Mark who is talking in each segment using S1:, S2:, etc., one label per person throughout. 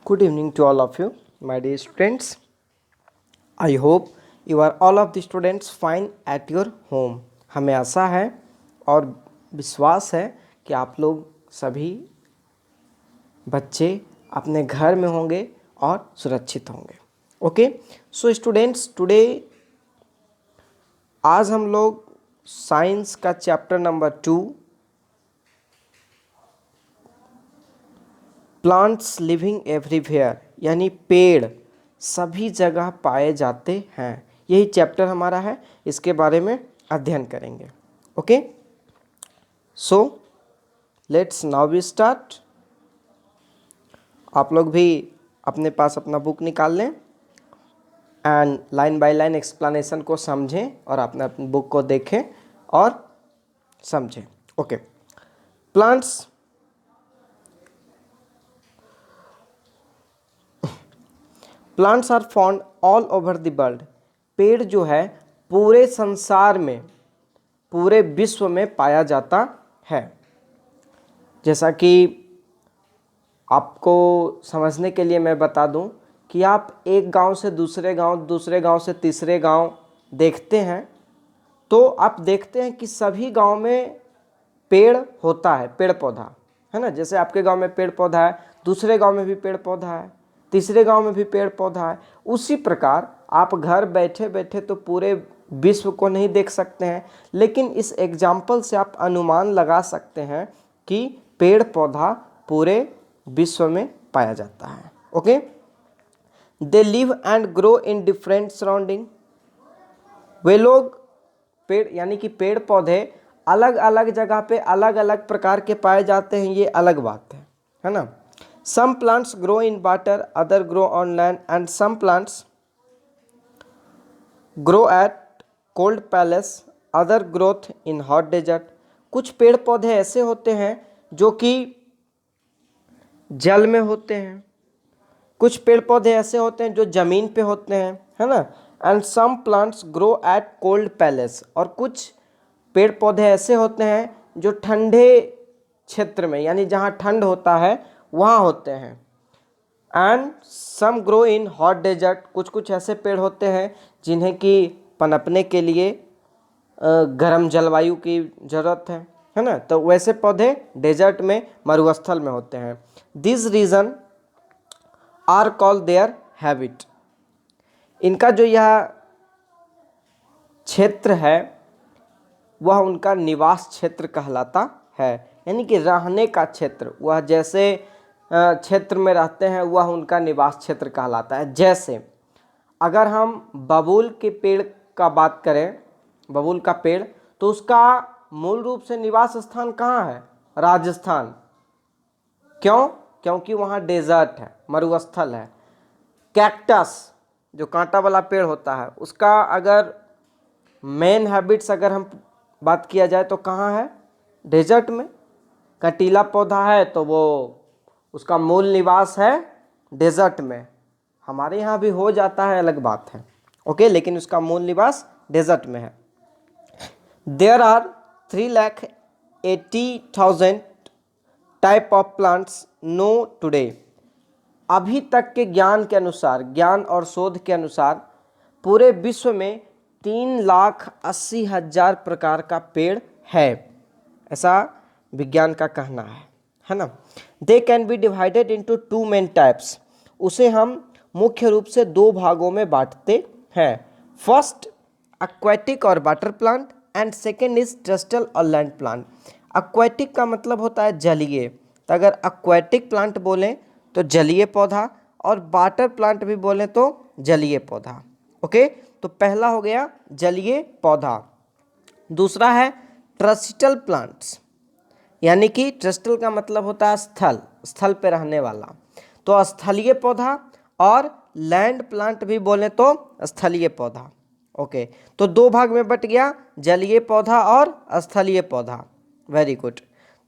S1: Good evening to all of you, my dear students. I hope you are all of the students fine at your home. हमें आशा है और विश्वास है कि आप लोग सभी बच्चे अपने घर में होंगे और सुरक्षित होंगे. ओके, सो स्टूडेंट्स, टुडे आज हम लोग साइंस का chapter number 2 plants living everywhere यानी पेड़ सभी जगह पाए जाते हैं, यही चैप्टर हमारा है. इसके बारे में अध्ययन करेंगे. Okay, so let's now we start. आप लोग भी अपने पास अपना बुक निकाल लें and line by line explanation को समझें और अपने बुक को देखें और समझें. Okay, plants plants are found all over the world. पेड़ जो है पूरे संसार में, पूरे विश्व में पाया जाता है. जैसा कि आपको समझने के लिए मैं बता दूं कि आप एक गांव से दूसरे गांव से तीसरे गांव देखते हैं तो आप देखते हैं कि सभी गांव में पेड़ होता है, पेड़ पौधा है ना. जैसे आपके गांव में पेड़ पौधा है, दूसरे गांव में भी पेड़ पौधा है, तीसरे गांव में भी पेड़ पौधा है. उसी प्रकार आप घर बैठे बैठे तो पूरे विश्व को नहीं देख सकते हैं, लेकिन इस एग्जाम्पल से आप अनुमान लगा सकते हैं कि पेड़ पौधा पूरे विश्व में पाया जाता है. Okay, they live and grow in different surrounding. वे लोग पेड़ यानी कि पेड़ पौधे अलग अलग जगह पे अलग अलग प्रकार के पाए जाते हैं, ये अलग बात है ना. Some plants grow in water, other grow on land, and some plants grow at cold palace, other growth in hot desert. कुछ पेड़ पौधे ऐसे होते हैं जो कि जल में होते हैं, कुछ पेड़ पौधे ऐसे होते हैं जो जमीन पे होते हैं, है ना. And some plants grow at cold places. और कुछ पेड़ पौधे ऐसे होते हैं जो ठंडे क्षेत्र में यानी जहाँ ठंड होता है वहाँ होते हैं. And some grow in hot desert. कुछ ऐसे पेड़ होते हैं जिन्हें कि पनपने के लिए गर्म जलवायु की ज़रूरत है ना. तो वैसे पौधे डेजर्ट में, मरुस्थल में होते हैं. This region are called their habit. इनका जो यह क्षेत्र है वह उनका निवास क्षेत्र कहलाता है, यानी कि रहने का क्षेत्र. वह जैसे क्षेत्र में रहते हैं वह उनका निवास क्षेत्र कहलाता है. जैसे अगर हम बबूल के पेड़ का बात करें, बबूल का पेड़, तो उसका मूल रूप से निवास स्थान कहाँ है? राजस्थान. क्यों? क्योंकि वहाँ डेजर्ट है, मरुस्थल है. कैक्टस जो कांटा वाला पेड़ होता है उसका अगर मेन हैबिट्स अगर हम बात किया जाए तो कहाँ है? डेजर्ट में. कटीला पौधा है तो वो उसका मूल निवास है डेजर्ट में. हमारे यहाँ भी हो जाता है, अलग बात है. ओके, लेकिन उसका मूल निवास डेजर्ट में है. There are 3,80,000 type of plants known today. अभी तक के ज्ञान के अनुसार, ज्ञान और शोध के अनुसार पूरे विश्व में 3,80,000 प्रकार का पेड़ है, ऐसा विज्ञान का कहना है ना. They can be divided into 2 main types. उसे हम मुख्य रूप से 2 भागों में बांटते हैं. फर्स्ट एक्वेटिक और water plant and second is terrestrial और लैंड प्लांट. एक्वेटिक का मतलब होता है जलीय. तो अगर एक्वेटिक प्लांट बोलें तो जलीय पौधा, और वाटर प्लांट भी बोलें तो जलीय पौधा. ओके, तो पहला हो गया जलीय पौधा. दूसरा है टेरेस्ट्रियल प्लांट्स, यानी कि टेरेस्ट्रियल का मतलब होता है स्थल, स्थल पे रहने वाला. तो स्थलीय पौधा, और लैंड प्लांट भी बोले तो स्थलीय पौधा. ओके, तो 2 भाग में बट गया, जलीय पौधा और स्थलीय पौधा. Very good.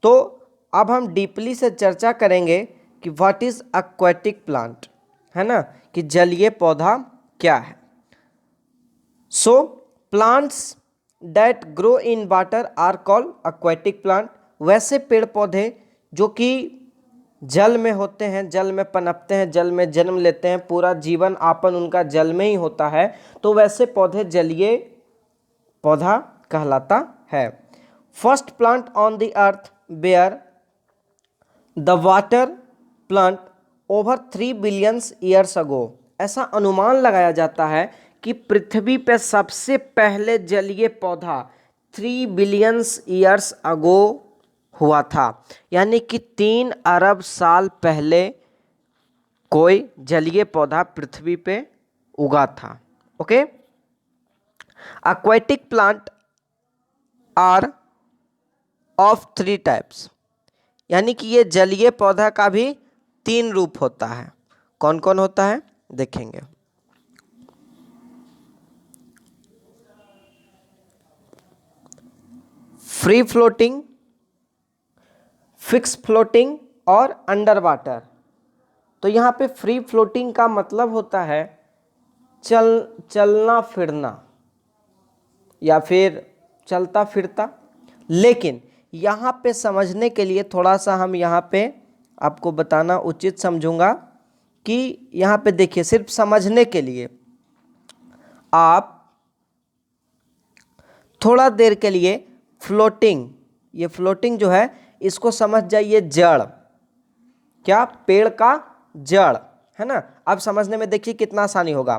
S1: तो अब हम डीपली से चर्चा करेंगे कि व्हाट इज एक्वेटिक प्लांट, है ना, कि जलीय पौधा क्या है. So plants that grow in water are called aquatic plant. वैसे पेड़ पौधे जो कि जल में होते हैं, जल में पनपते हैं, जल में जन्म लेते हैं, पूरा जीवन आपन उनका जल में ही होता है, तो वैसे पौधे जलीय पौधा कहलाता है। First plant on the earth were the water plant over 3 billions years ago. ऐसा अनुमान लगाया जाता है कि पृथ्वी पे सबसे पहले जलीय पौधा 3 बिलियंस ईयर्स अगो हुआ था, यानी कि 3 अरब साल पहले कोई जलीय पौधा पृथ्वी पे उगा था। Okay, aquatic plant are of 3 types, यानी कि ये जलीय पौधा का भी 3 रूप होता है। कौन कौन होता है देखेंगे। फ्री फ्लोटिंग, फिक्स फ्लोटिंग और अंडर वाटर। तो यहाँ पे फ्री फ्लोटिंग का मतलब होता है चलना फिरना या फिर चलता फिरता, लेकिन यहाँ पे समझने के लिए थोड़ा सा हम यहाँ पे आपको बताना उचित समझूंगा कि यहाँ पे देखिए, सिर्फ समझने के लिए आप थोड़ा देर के लिए फ्लोटिंग, ये फ्लोटिंग जो है इसको समझ जाइए जड़, क्या पेड़ का जड़ है ना। अब समझने में देखिए कितना आसानी होगा।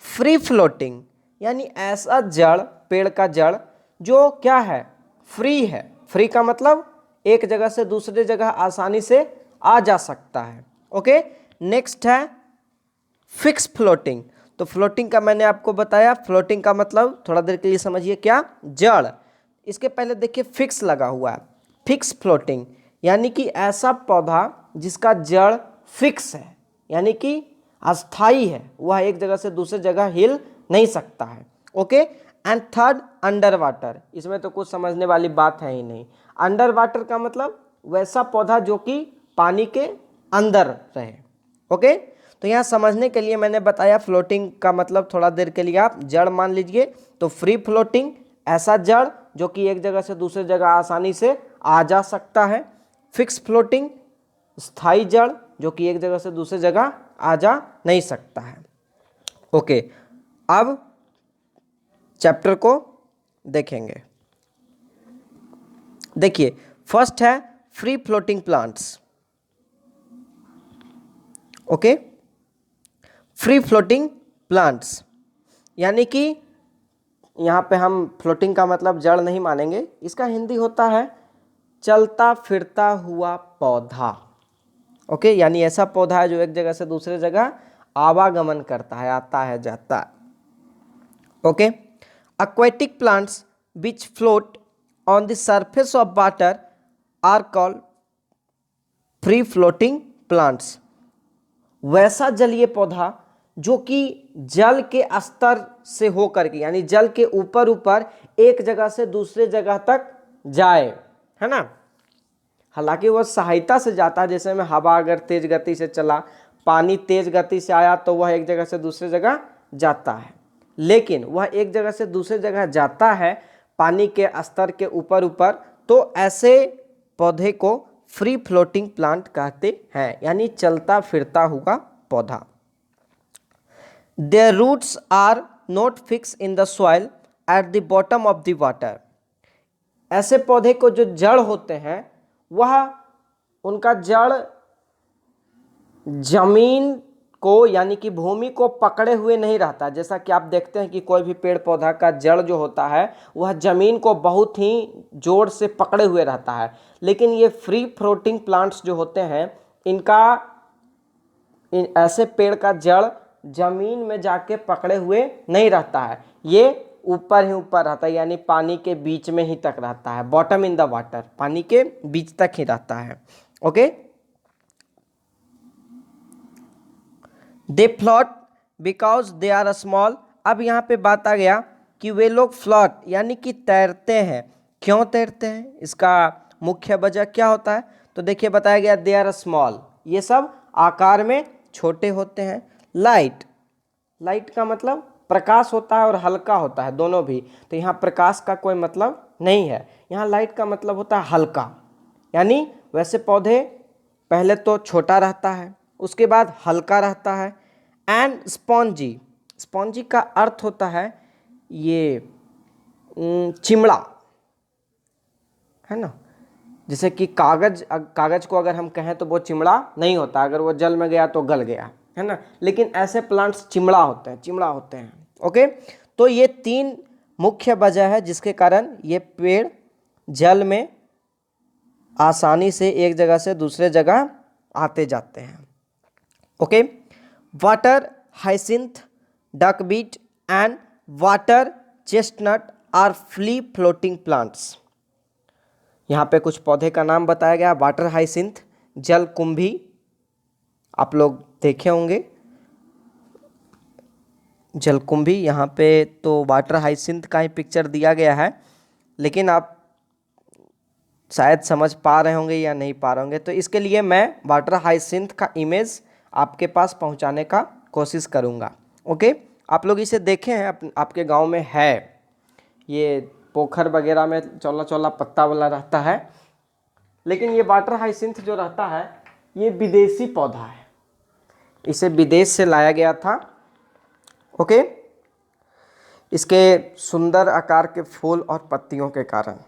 S1: फ्री फ्लोटिंग यानी ऐसा जड़, पेड़ का जड़ जो क्या है, फ्री है। फ्री का मतलब एक जगह से दूसरे जगह आसानी से आ जा सकता है। ओके, नेक्स्ट है फिक्स फ्लोटिंग। तो फ्लोटिंग का मैंने आपको बताया, फ्लोटिंग का मतलब थोड़ा देर के लिए समझिए क्या, जड़। इसके पहले देखिए फिक्स लगा हुआ है। फिक्स फ्लोटिंग यानी कि ऐसा पौधा जिसका जड़ फिक्स है, यानी कि अस्थाई है, वह एक जगह से दूसरी जगह हिल नहीं सकता है। Okay, and third under water. इसमें तो कुछ समझने वाली बात है ही नहीं। अंडर वाटर का मतलब वैसा पौधा जो कि पानी के अंदर रहे। ओके, तो यहाँ समझने के लिए मैंने बताया फ्लोटिंग का मतलब थोड़ा देर के लिए आप जड़ मान लीजिए। तो फ्री फ्लोटिंग ऐसा जड़ जो कि एक जगह से दूसरी जगह आसानी से आ जा सकता है। फिक्स फ्लोटिंग स्थायी जड़ जो कि एक जगह से दूसरी जगह आ जा नहीं सकता है। ओके, अब चैप्टर को देखेंगे। देखिए, फर्स्ट है free floating plants. Okay, free floating plants यानी कि यहाँ पे हम फ्लोटिंग का मतलब जड़ नहीं मानेंगे, इसका हिंदी होता है चलता फिरता हुआ पौधा। ओके, यानी ऐसा पौधा है जो एक जगह से दूसरे जगह आवागमन करता है, आता है जाता है। Okay, aquatic plants which float on the surface of water are called free floating plants। वैसा जलीय पौधा जो कि जल के स्तर से होकर के, यानी जल के ऊपर ऊपर एक जगह से दूसरे जगह तक जाए, है ना। हालांकि वह सहायता से जाता है, जैसे में हवा अगर तेज गति से चला, पानी तेज गति से आया तो वह एक जगह से दूसरी जगह जाता है, लेकिन वह एक जगह से दूसरी जगह जाता है पानी के स्तर के ऊपर ऊपर, तो ऐसे पौधे को फ्री फ्लोटिंग प्लांट कहते हैं, यानी चलता फिरता हुआ पौधा। Their roots are not fixed in the soil at the bottom of the water। ऐसे पौधे को जो जड़ होते हैं वह उनका जड़ जमीन को यानी कि भूमि को पकड़े हुए नहीं रहता। जैसा कि आप देखते हैं कि कोई भी पेड़ पौधा का जड़ जो होता है वह जमीन को बहुत ही जोर से पकड़े हुए रहता है, लेकिन ये फ्री फ्लोटिंग प्लांट्स जो होते हैं इनका ऐसे पेड़ का जड़ जमीन में जाके पकड़े हुए नहीं रहता है, ये ऊपर ही ऊपर रहता है, यानी पानी के बीच में ही तक रहता है, बॉटम इन द वाटर, पानी के बीच तक ही रहता है। Okay, they float because they are small. अब यहाँ पे बात आ गया कि वे लोग फ्लोट यानी कि तैरते हैं। क्यों तैरते हैं, इसका मुख्य वजह क्या होता है, तो देखिए बताया गया दे आर स्मॉल, ये सब आकार में छोटे होते हैं। लाइट, लाइट का मतलब प्रकाश होता है और हल्का होता है, दोनों भी। तो यहाँ प्रकाश का कोई मतलब नहीं है, यहाँ लाइट का मतलब होता है हल्का। यानी वैसे पौधे पहले तो छोटा रहता है, उसके बाद हल्का रहता है। एंड स्पॉन्जी, स्पॉन्जी का अर्थ होता है ये चिमड़ा, है ना। जैसे कि कागज को अगर हम कहें तो वो चिमड़ा नहीं होता, अगर वो जल में गया तो गल गया, है ना। लेकिन ऐसे प्लांट्स चिमड़ा होते हैं। ओके, तो ये 3 मुख्य वजह है जिसके कारण ये पेड़ जल में आसानी से एक जगह से दूसरे जगह आते जाते हैं। Okay, water hyacinth, duckweed and water chestnut are free floating plants. यहाँ पे कुछ पौधे का नाम बताया गया। वाटर हाइसिंथ, जल कुंभी, आप लोग देखे होंगे जलकुंभी। यहाँ पे तो वाटर हाइसिंथ का ही पिक्चर दिया गया है, लेकिन आप शायद समझ पा रहे होंगे या नहीं पा रहे होंगे, तो इसके लिए मैं वाटर हाइसिंथ का इमेज आपके पास पहुँचाने का कोशिश करूँगा। ओके, आप लोग इसे देखे हैं, आपके गांव में है, ये पोखर वगैरह में चौला चौला पत्ता वाला रहता है। लेकिन ये वाटर हाइसिंथ जो रहता है ये विदेशी पौधा है, इसे विदेश से लाया गया था। ओके, इसके सुंदर आकार के फूल और पत्तियों के कारण।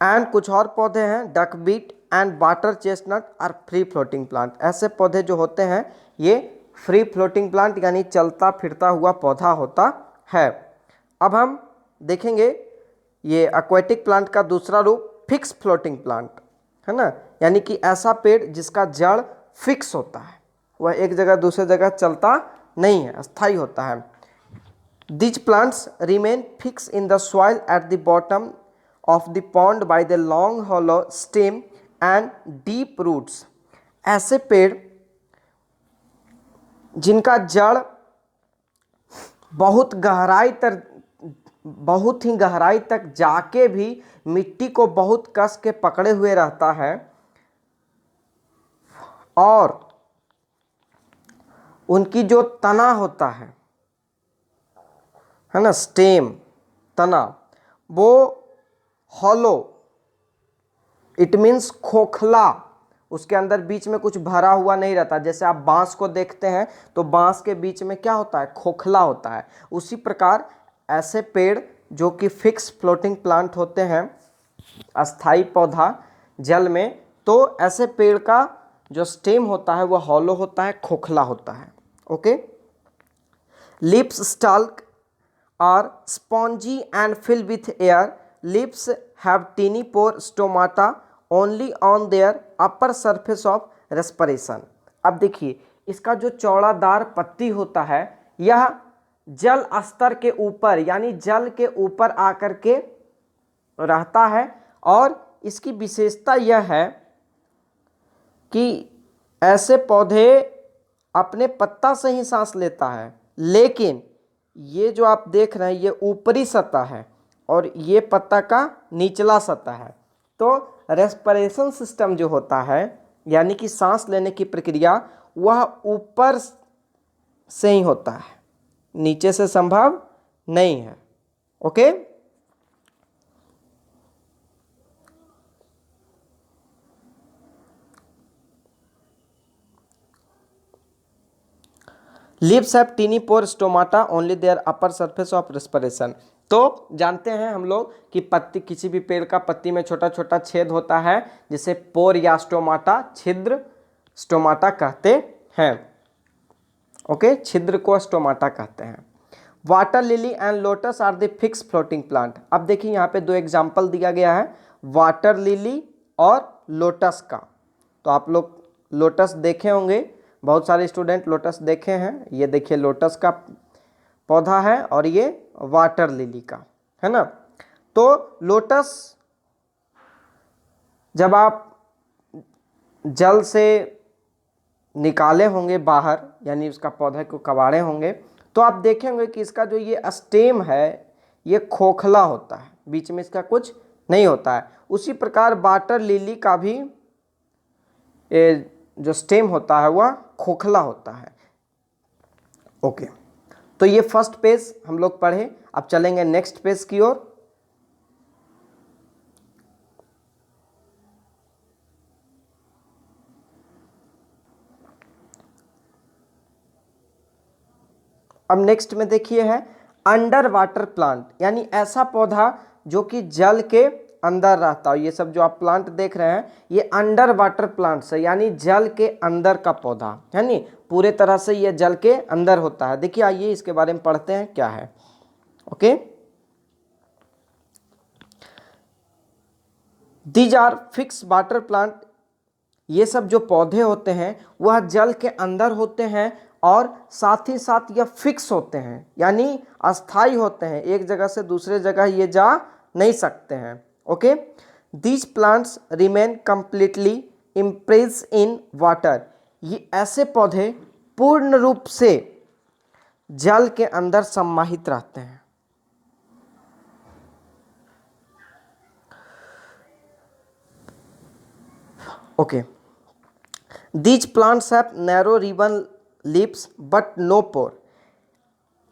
S1: एंड कुछ और पौधे हैं, duckweed and water chestnut are free floating plant. ऐसे पौधे जो होते हैं ये फ्री फ्लोटिंग प्लांट यानी चलता फिरता हुआ पौधा होता है। अब हम देखेंगे ये एक्वेटिक प्लांट का दूसरा रूप फिक्स फ्लोटिंग प्लांट, है ना, यानी कि ऐसा पेड़ जिसका जड़ फिक्स होता है, वह एक जगह दूसरे जगह चलता नहीं है, अस्थायी होता है। These plants remain fixed in the soil at the bottom of the pond by the long hollow stem and deep roots। ऐसे पेड़ जिनका जड़ बहुत ही गहराई तक जाके भी मिट्टी को बहुत कस के पकड़े हुए रहता है, और उनकी जो तना होता है ना, स्टेम, तना, वो हॉलो, इट मीन्स खोखला, उसके अंदर बीच में कुछ भरा हुआ नहीं रहता। जैसे आप बांस को देखते हैं तो बांस के बीच में क्या होता है, खोखला होता है। उसी प्रकार ऐसे पेड़ जो कि फिक्स फ्लोटिंग प्लांट होते हैं, अस्थाई पौधा जल में, तो ऐसे पेड़ का जो स्टेम होता है वह हॉलो होता है, खोखला होता है। Okay, leaves stalk are spongy and filled with air. Leaves have tiny pore stomata only on their upper surface of respiration। अब देखिए इसका जो चौड़ादार पत्ती होता है यह जल स्तर के ऊपर यानी जल के ऊपर आकर के रहता है, और इसकी विशेषता यह है कि ऐसे पौधे अपने पत्ता से ही सांस लेता है, लेकिन ये जो आप देख रहे हैं ये ऊपरी सतह है और ये पत्ता का निचला सतह है। तो रेस्पिरेशन सिस्टम जो होता है यानी कि सांस लेने की प्रक्रिया वह ऊपर से ही होता है, नीचे से संभव नहीं है। Okay, leaves have tiny pore stomata only their upper surface of respiration. तो जानते हैं हम लोग कि पत्ती, किसी भी पेड़ का पत्ती में छोटा छोटा छेद होता है जिसे पोर या स्टोमाटा, छिद्र, स्टोमाटा कहते हैं। ओके, छिद्र को स्टोमाटा कहते हैं। Water lily and lotus are the fixed floating plant. अब देखिए यहाँ पे 2 एग्जाम्पल दिया गया है, वाटर लिली और लोटस का। तो आप लोग लोटस देखे होंगे, बहुत सारे स्टूडेंट लोटस देखे हैं। ये देखिए लोटस का पौधा है और ये वाटर लिली का, है ना। तो लोटस जब आप जल से निकाले होंगे बाहर, यानी उसका पौधे को कबाड़े होंगे, तो आप देखेंगे कि इसका जो ये स्टेम है ये खोखला होता है, बीच में इसका कुछ नहीं होता है। उसी प्रकार वाटर लिली का भी जो स्टेम होता है वह खोखला होता है। ओके, तो ये फर्स्ट पेज हम लोग पढ़े। अब चलेंगे नेक्स्ट पेज की ओर। अब नेक्स्ट में देखिए है अंडर वाटर प्लांट, यानी ऐसा पौधा जो कि जल के अंदर रहता है। ये सब जो आप प्लांट देख रहे हैं ये अंडर वाटर प्लांट्स है, यानी जल के अंदर का पौधा है, नहीं पूरे तरह से ये जल के अंदर होता है। देखिए आइए इसके बारे में पढ़ते हैं क्या है। Okay, these are fixed water plant, ये सब जो पौधे होते हैं वह जल के अंदर होते हैं और साथ ही साथ यह फिक्स होते हैं, यानी अस्थाई होते हैं, एक जगह से दूसरे जगह ये जा नहीं सकते हैं। Okay, these plants remain completely impress in water, ये ऐसे पौधे पूर्ण रूप से जल के अंदर सम्माहित रहते हैं। Okay, these plants have narrow ribbon leaves but no pore,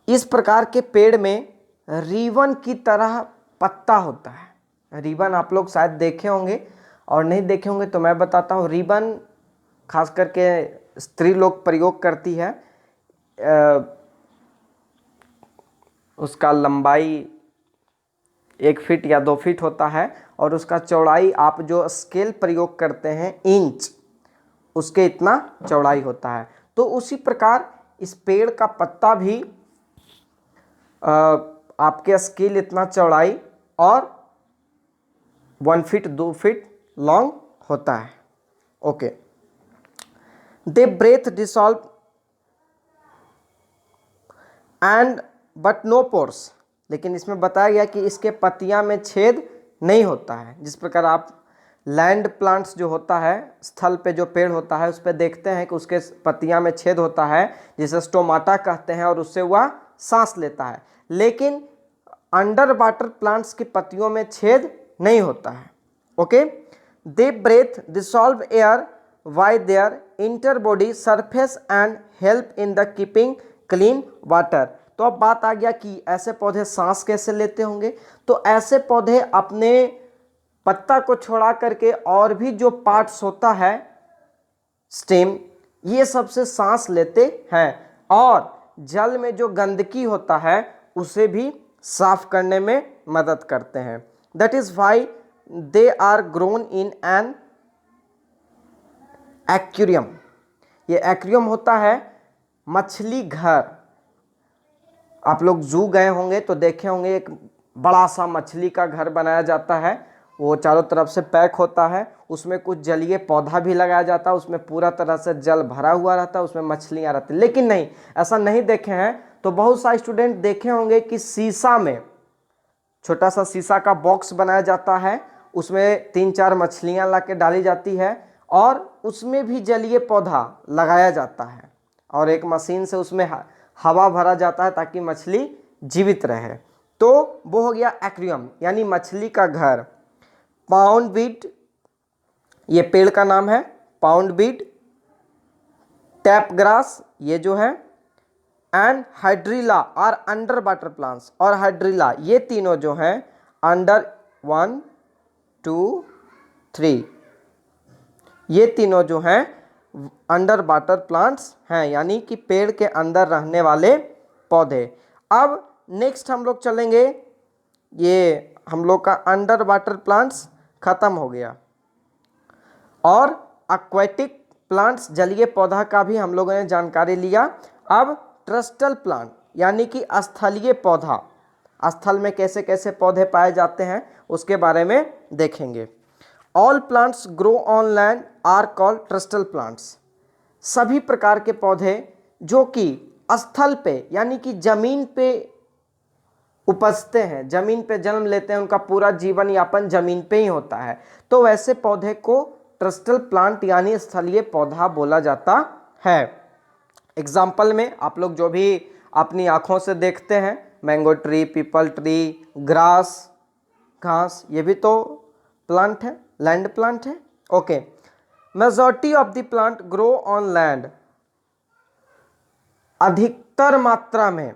S1: इस प्रकार के पेड़ में रिबन की तरह पत्ता होता है। रिबन आप लोग शायद देखे होंगे और नहीं देखे होंगे तो मैं बताता हूँ। रिबन खास करके स्त्री लोग प्रयोग करती है, उसका लंबाई 1 फीट या 2 फीट होता है और उसका चौड़ाई आप जो स्केल प्रयोग करते हैं इंच, उसके इतना चौड़ाई होता है। तो उसी प्रकार इस पेड़ का पत्ता भी आपके स्केल इतना चौड़ाई और 1 फीट 2 फीट लॉन्ग होता है। Okay, they breathe dissolve and but no pores, लेकिन इसमें बताया गया कि इसके पत्तियां में छेद नहीं होता है। जिस प्रकार आप लैंड प्लांट्स जो होता है, स्थल पे जो पेड़ होता है उस पे देखते हैं कि उसके पत्तियां में छेद होता है जिसे स्टोमाटा कहते हैं और उससे वह सांस लेता है, लेकिन अंडर वाटर प्लांट्स की पत्तियों में छेद नहीं होता है। Okay, they breathe dissolve air by their entire body surface and help in the keeping clean water. तो अब बात आ गया कि ऐसे पौधे सांस कैसे लेते होंगे। तो ऐसे पौधे अपने पत्ता को छोड़ा करके और भी जो पार्ट्स होता है, स्टेम, ये सबसे सांस लेते हैं और जल में जो गंदगी होता है उसे भी साफ करने में मदद करते हैं। That is why they are grown in an aquarium, ये एक्वेरियम होता है मछली घर। आप लोग जू गए होंगे तो देखे होंगे एक बड़ा सा मछली का घर बनाया जाता है, वो चारों तरफ से पैक होता है, उसमें कुछ जलीय पौधा भी लगाया जाता है, उसमें पूरा तरह से जल भरा हुआ रहता है, उसमें मछलियां रहती हैं। लेकिन नहीं, ऐसा नहीं देखे हैं तो बहुत सारे स्टूडेंट देखे होंगे कि शीशा में छोटा सा शीशा का बॉक्स बनाया जाता है, उसमें 3-4 मछलियां ला के डाली जाती है और उसमें भी जलीय पौधा लगाया जाता है और एक मशीन से उसमें हवा भरा जाता है ताकि मछली जीवित रहे। तो वो हो गया एक्वेरियम, यानी मछली का घर। पाउंड बीड, ये पेड़ का नाम है पाउंड बीड, टैप ग्रास ये जो है, and hydrilla are under water plants, और हाइड्रिला ये तीनों जो हैं अंडर 1 2 3, ये तीनों जो हैं अंडर वाटर प्लांट्स हैं, यानी कि पेड़ के अंदर रहने वाले पौधे। अब नेक्स्ट हम लोग चलेंगे, ये हम लोग का अंडर वाटर प्लांट्स खत्म हो गया और एक्वेटिक प्लांट्स जलीय पौधा का भी हम लोगों ने जानकारी लिया। अब ट्रस्टल प्लांट यानी कि स्थलीय पौधा, स्थल में कैसे कैसे पौधे पाए जाते हैं उसके बारे में देखेंगे। All plants grow on land are called terrestrial plants, सभी प्रकार के पौधे जो कि स्थल पे यानी कि जमीन पे उपजते हैं, जमीन पे जन्म लेते हैं, उनका पूरा जीवन यापन जमीन पे ही होता है, तो वैसे पौधे को ट्रस्टल प्लांट यानी स्थलीय पौधा बोला जाता है। एग्जाम्पल में आप लोग जो भी अपनी आंखों से देखते हैं, mango tree, people tree, grass, घास, ये भी तो प्लांट है, लैंड प्लांट है। Okay, majority of the plant grow on land, अधिकतर मात्रा में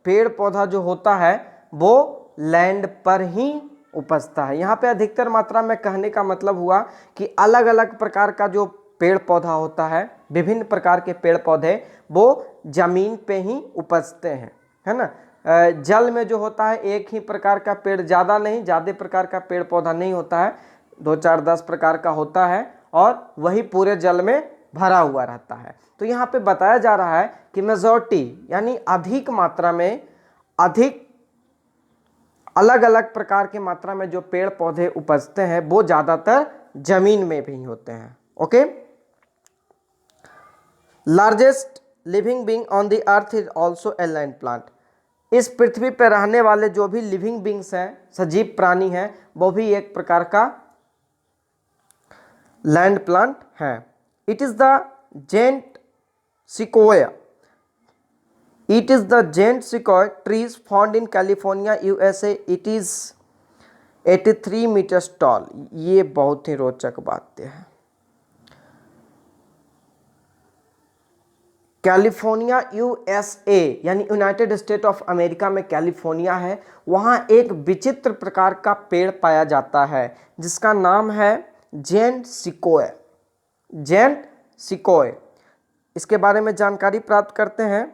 S1: पेड़ पौधा जो होता है वो लैंड पर ही उपजता है। यहाँ पे अधिकतर मात्रा में कहने का मतलब हुआ कि अलग अलग प्रकार का जो पेड़ पौधा होता है, विभिन्न प्रकार के पेड़ पौधे वो जमीन पे ही उपजते हैं, है ना। जल में जो होता है एक ही प्रकार का पेड़, ज़्यादा नहीं, ज़्यादा प्रकार का पेड़ पौधा नहीं होता है, 2 4 10 प्रकार का होता है और वही पूरे जल में भरा हुआ रहता है। तो यहाँ पे बताया जा रहा है कि मेजॉरिटी यानी अधिक मात्रा में, अधिक अलग अलग प्रकार की मात्रा में जो पेड़ पौधे उपजते हैं वो ज़्यादातर जमीन में भी होते हैं। Okay, largest living being on the earth is also a land plant. इस पृथ्वी पर रहने वाले जो भी लिविंग बींग्स हैं, सजीव प्राणी हैं, वो भी एक प्रकार का लैंड प्लांट है। It is the giant sequoia. It is the giant sequoia trees found in California, USA. It is 83 meters tall. ये बहुत ही रोचक बात है। कैलिफोर्निया USA यानी यूनाइटेड स्टेट ऑफ अमेरिका में कैलिफोर्निया है, वहाँ एक विचित्र प्रकार का पेड़ पाया जाता है जिसका नाम है जेंट सिकोया। जेंट सिकोया, इसके बारे में जानकारी प्राप्त करते हैं।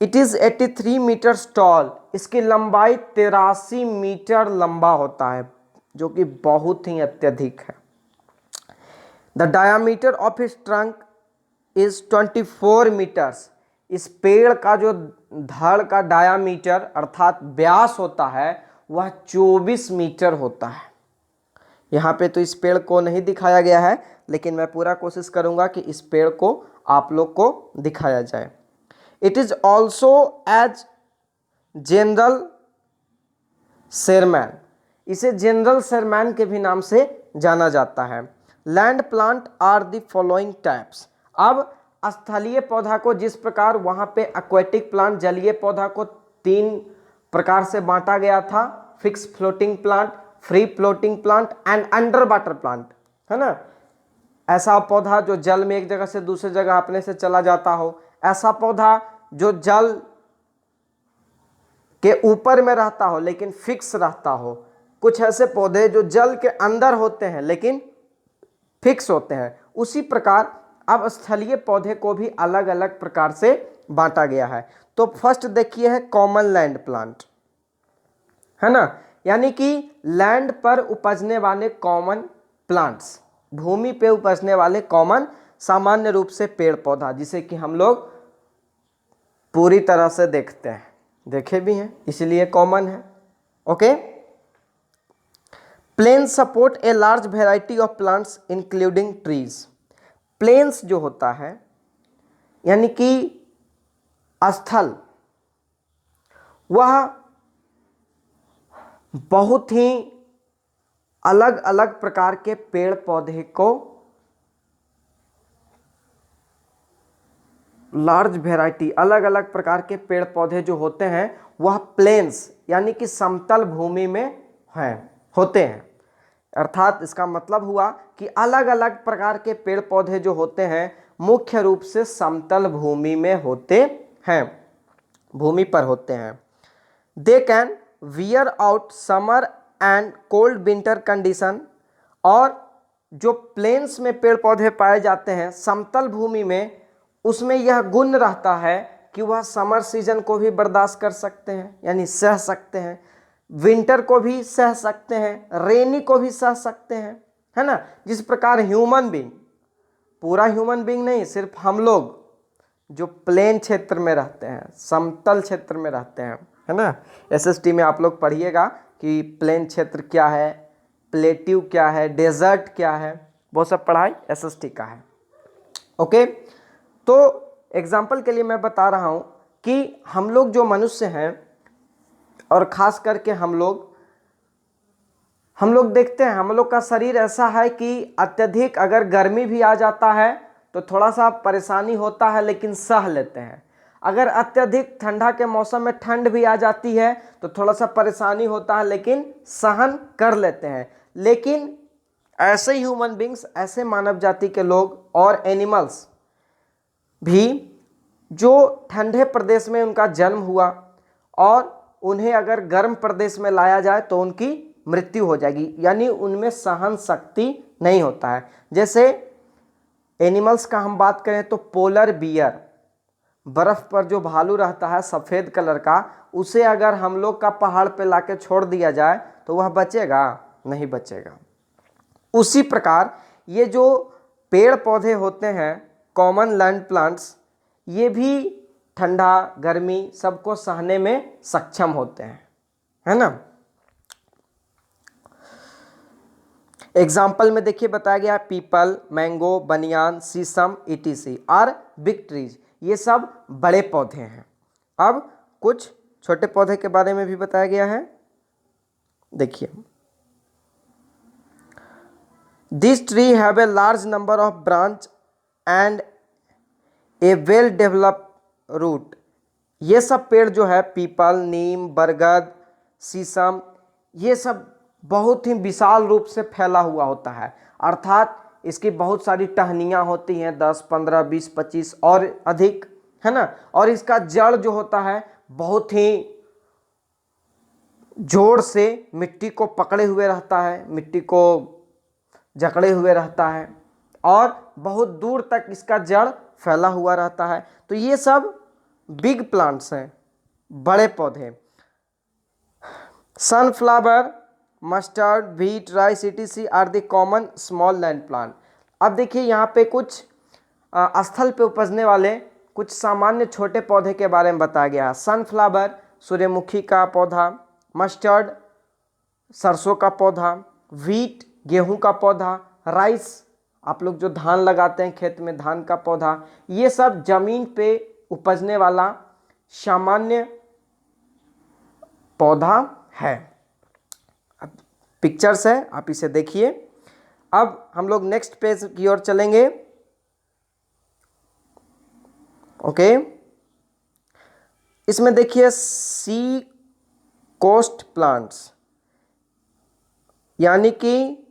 S1: It is 83 metres tall. इसकी लंबाई 83 मीटर लंबा होता है, जो कि बहुत ही अत्यधिक है। The diameter of his trunk is 24 metres. इस पेड़ का जो धड़ का डायामीटर अर्थात व्यास होता है वह 24 मीटर होता है। यहाँ पे तो इस पेड़ को नहीं दिखाया गया है, लेकिन मैं पूरा कोशिश करूँगा कि इस पेड़ को आप लोग को दिखाया जाए। It is also as General Sherman. इसे जनरल शेरमैन के भी नाम से जाना जाता है। Land plant are the following types. अब स्थलीय पौधा को जिस प्रकार वहाँ पे एक्वेटिक प्लांट, जलीय पौधा को 3 प्रकार से बांटा गया था, fix floating plant, free floating plant and under water plant, है ना। ऐसा पौधा जो जल में एक जगह से दूसरी जगह अपने से चला जाता हो, ऐसा पौधा जो जल के ऊपर में रहता हो लेकिन फिक्स रहता हो, कुछ ऐसे पौधे जो जल के अंदर होते हैं लेकिन फिक्स होते हैं। उसी प्रकार अब स्थलीय पौधे को भी अलग अलग प्रकार से बांटा गया है। तो फर्स्ट देखिए है कॉमन लैंड प्लांट, है ना, यानी कि लैंड पर उपजने वाले कॉमन प्लांट्स, भूमि पे उपजने वाले कॉमन सामान्य रूप से पेड़ पौधा, जिसे कि हम लोग पूरी तरह से देखते हैं, देखे भी हैं, इसलिए कॉमन है। Okay, plains support a large variety of plants including trees. Plains जो होता है यानी कि स्थल, वह बहुत ही अलग अलग प्रकार के पेड़ पौधे को, लार्ज वेराइटी, अलग अलग प्रकार के पेड़ पौधे जो होते हैं वह प्लेन्स यानी कि समतल भूमि में हैं, होते हैं। अर्थात इसका मतलब हुआ कि अलग अलग प्रकार के पेड़ पौधे जो होते हैं मुख्य रूप से समतल भूमि में होते हैं, भूमि पर होते हैं। They can wear out summer and cold winter condition. और जो प्लेन्स में पेड़ पौधे पाए जाते हैं समतल भूमि में, उसमें यह गुण रहता है कि वह समर सीजन को भी बर्दाश्त कर सकते हैं, यानी सह सकते हैं, विंटर को भी सह सकते हैं, रेनी को भी सह सकते हैं, है ना। जिस प्रकार ह्यूमन बीइंग, पूरा ह्यूमन बीइंग नहीं, सिर्फ हम लोग जो प्लेन क्षेत्र में रहते हैं, समतल क्षेत्र में रहते हैं, है ना। एसएसटी में आप लोग पढ़िएगा कि प्लेन क्षेत्र क्या है, प्लेट्यू क्या है, डेजर्ट क्या है, वो सब पढ़ाई एसएसटी का है। ओके, तो एग्जाम्पल के लिए मैं बता रहा हूँ कि हम लोग जो मनुष्य हैं और ख़ास करके हम लोग देखते हैं, हम लोग का शरीर ऐसा है कि अत्यधिक अगर गर्मी भी आ जाता है तो थोड़ा सा परेशानी होता है, लेकिन सह लेते हैं। अगर अत्यधिक ठंडा के मौसम में ठंड भी आ जाती है तो थोड़ा सा परेशानी होता है, लेकिन सहन कर लेते हैं। लेकिन ऐसे ह्यूमन बींग्स, ऐसे मानव जाति के लोग और एनिमल्स भी जो ठंडे प्रदेश में उनका जन्म हुआ और उन्हें अगर गर्म प्रदेश में लाया जाए तो उनकी मृत्यु हो जाएगी, यानी उनमें सहन शक्ति नहीं होता है। जैसे एनिमल्स का हम बात करें तो पोलर बियर, बर्फ पर जो भालू रहता है सफ़ेद कलर का, उसे अगर हम लोग का पहाड़ पे लाके छोड़ दिया जाए तो वह बचेगा? नहीं बचेगा। उसी प्रकार ये जो पेड़ पौधे होते हैं कॉमन लैंड प्लांट्स, ये भी ठंडा गर्मी सबको सहने में सक्षम होते हैं, है ना। एग्जाम्पल में देखिए बताया गया पीपल, मैंगो, बनियान, शीशम ईटीसी आर बिग ट्रीज, ये सब बड़े पौधे हैं। अब कुछ छोटे पौधे के बारे में भी बताया गया है। देखिए, this tree have a large number of branch and a well developed root. ये सब पेड़ जो है पीपल, नीम, बरगद, शीशम, ये सब बहुत ही विशाल रूप से फैला हुआ होता है, अर्थात इसकी बहुत सारी टहनियाँ होती हैं, 10, 15, 20, 25 और अधिक, है ना। और इसका जड़ जो होता है बहुत ही जोर से मिट्टी को पकड़े हुए रहता है, मिट्टी को जकड़े हुए रहता है और बहुत दूर तक इसका जड़ फैला हुआ रहता है। तो ये सब बिग प्लांट्स हैं, बड़े पौधे। Sunflower, mustard, wheat, rice etc are the common small land plant. अब देखिए यहाँ पे कुछ स्थल पे उपजने वाले कुछ सामान्य छोटे पौधे के बारे में बताया गया है। सनफ्लावर सूर्यमुखी का पौधा, मस्टर्ड सरसों का पौधा, व्हीट गेहूं का पौधा, राइस आप लोग जो धान लगाते हैं खेत में धान का पौधा, ये सब जमीन पे उपजने वाला सामान्य पौधा है। अब पिक्चर्स है, आप इसे देखिए। अब हम लोग नेक्स्ट पेज की ओर चलेंगे। ओके, इसमें देखिए सी कोस्ट प्लांट्स, यानी कि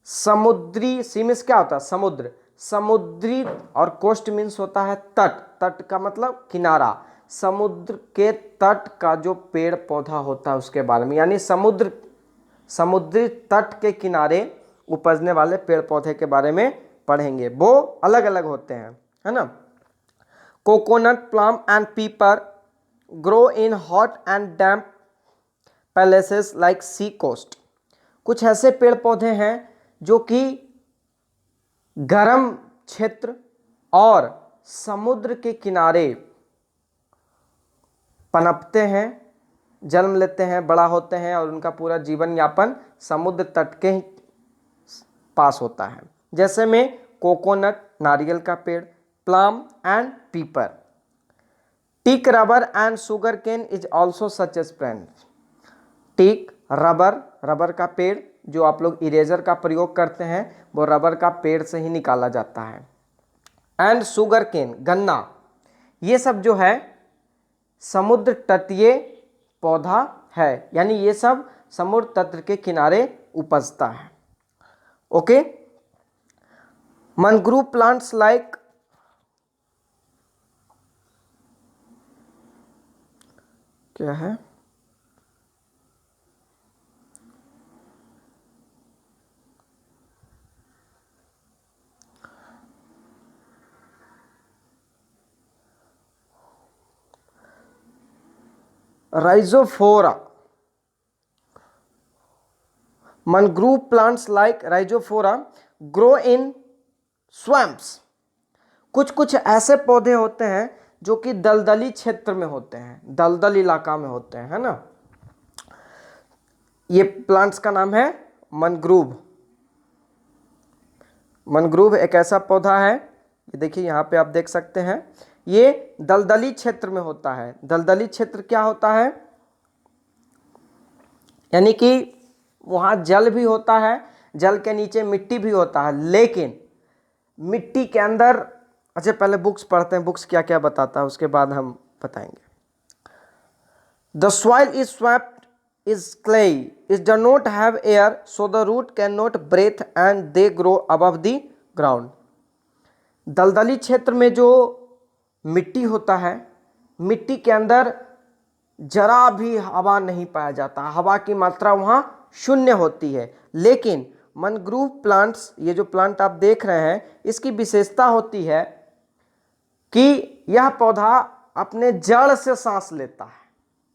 S1: समुद्री, सी मीन्स क्या होता है? समुद्र, समुद्री, और कोस्ट मीन्स होता है तट, तट का मतलब किनारा, समुद्र के तट का जो पेड़ पौधा होता है उसके बारे में, यानी समुद्री तट के किनारे उपजने वाले पेड़ पौधे के बारे में पढ़ेंगे। वो अलग अलग होते हैं, है ना। Coconut, plum and pepper grow in hot and damp places like sea coast. कुछ ऐसे पेड़ पौधे हैं जो कि गर्म क्षेत्र और समुद्र के किनारे पनपते हैं, जन्म लेते हैं, बड़ा होते हैं और उनका पूरा जीवन यापन समुद्र तट के ही पास होता है। जैसे में कोकोनट नारियल का पेड़, plum and pepper. Teak, rubber and sugar cane is also such as friends. Teak rubber का पेड़, जो आप लोग इरेजर का प्रयोग करते हैं वो रबर का पेड़ से ही निकाला जाता है। एंड शुगर केन गन्ना, ये सब जो है समुद्र तटीय पौधा है, यानी ये सब समुद्र तट के किनारे उपजता है। ओके, मैंग्रोव प्लांट्स लाइक, क्या है, Rhizophora. Mangrove plants like Rhizophora grow in swamps. कुछ कुछ ऐसे पौधे होते हैं जो कि दलदली क्षेत्र में होते हैं, दलदल इलाका में होते हैं, है ना। ये प्लांट्स का नाम है मैंग्रोव। मैंग्रोव एक ऐसा पौधा है, ये देखिए यहाँ पे आप देख सकते हैं, ये दलदली क्षेत्र में होता है। दलदली क्षेत्र क्या होता है? यानी कि वहाँ जल भी होता है, जल के नीचे मिट्टी भी होता है, लेकिन मिट्टी के अंदर, अच्छा पहले बुक्स पढ़ते हैं, बुक्स क्या क्या बताता है उसके बाद हम बताएंगे। The soil is swamped is clay is does not have air so the root can not breathe and they grow above the ground. दलदली क्षेत्र में जो मिट्टी होता है, मिट्टी के अंदर जरा भी हवा नहीं पाया जाता, हवा की मात्रा वहाँ शून्य होती है, लेकिन मैनग्रोव प्लांट्स, ये जो प्लांट आप देख रहे हैं, इसकी विशेषता होती है कि यह पौधा अपने जड़ से सांस लेता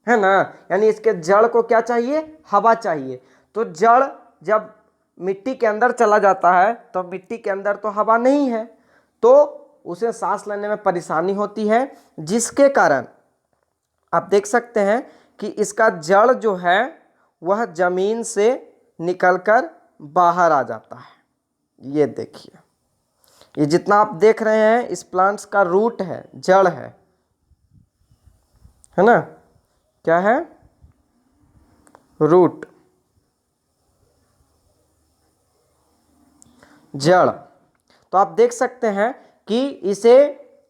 S1: है ना। यानी इसके जड़ को क्या चाहिए? हवा चाहिए। तो जड़ जब मिट्टी के अंदर चला जाता है तो मिट्टी के अंदर तो हवा नहीं है, तो उसे सांस लेने में परेशानी होती है, जिसके कारण आप देख सकते हैं कि इसका जड़ जो है वह जमीन से निकलकर बाहर आ जाता है। ये देखिए, ये जितना आप देख रहे हैं इस प्लांट्स का रूट है, जड़ है ना। क्या है? रूट, जड़। तो आप देख सकते हैं कि इसे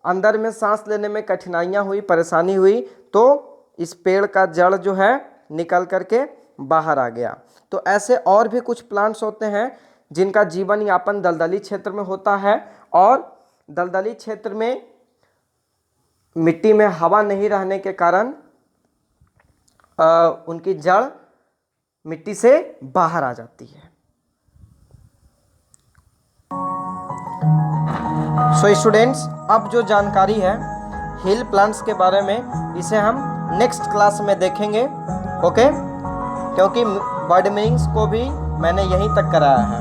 S1: अंदर में सांस लेने में कठिनाइयां हुई, परेशानी हुई, तो इस पेड़ का जड़ जो है निकल करके बाहर आ गया। तो ऐसे और भी कुछ प्लांट्स होते हैं जिनका जीवन यापन दलदली क्षेत्र में होता है, और दलदली क्षेत्र में मिट्टी में हवा नहीं रहने के कारण उनकी जड़ मिट्टी से बाहर आ जाती है। सो स्टूडेंट्स, अब जो जानकारी है हिल प्लांट्स के बारे में, इसे हम नेक्स्ट क्लास में देखेंगे, ओके? क्योंकि वर्ड मीनिंग्स को भी मैंने यहीं तक कराया है।